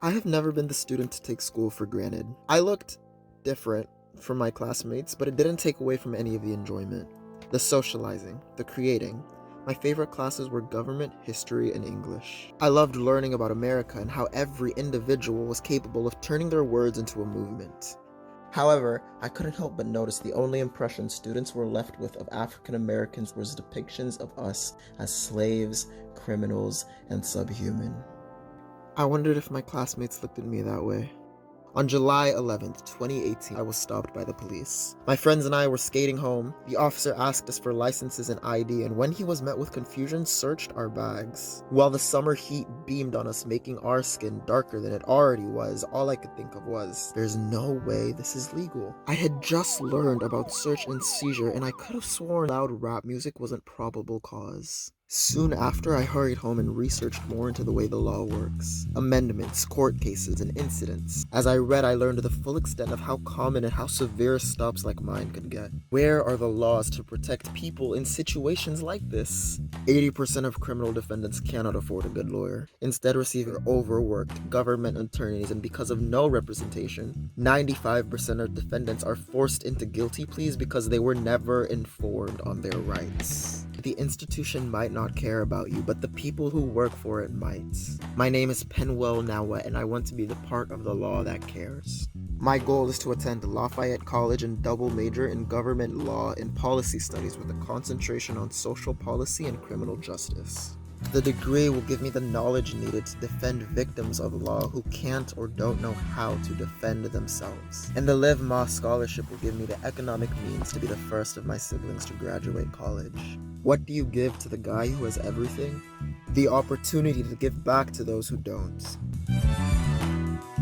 I have never been the student to take school for granted. I looked different from my classmates, but it didn't take away from any of the enjoyment. The socializing, the creating. My favorite classes were government, history, and English. I loved learning about America and how every individual was capable of turning their words into a movement. However, I couldn't help but notice the only impression students were left with of African Americans was depictions of us as slaves, criminals, and subhuman. I wondered if my classmates looked at me that way. On July 11th, 2018, I was stopped by the police. My friends and I were skating home. The officer asked us for licenses and ID, and when he was met with confusion, searched our bags. While the summer heat beamed on us, making our skin darker than it already was, all I could think of was, there's no way this is legal. I had just learned about search and seizure, and I could have sworn loud rap music wasn't probable cause. Soon after, I hurried home and researched more into the way the law works. Amendments, court cases, and incidents. As I read, I learned the full extent of how common and how severe stops like mine could get. Where are the laws to protect people in situations like this? 80% of criminal defendants cannot afford a good lawyer, instead receiving overworked government attorneys, and because of no representation, 95% of defendants are forced into guilty pleas because they were never informed on their rights. The institution might not care about you, but the people who work for it might. My name is Penuel Nawa, and I want to be the part of the law that cares. My goal is to attend Lafayette College and double major in government law and policy studies with a concentration on social policy and criminal justice. The degree will give me the knowledge needed to defend victims of law who can't or don't know how to defend themselves. And the Live Ma scholarship will give me the economic means to be the first of my siblings to graduate college. What do you give to the guy who has everything? The opportunity to give back to those who don't.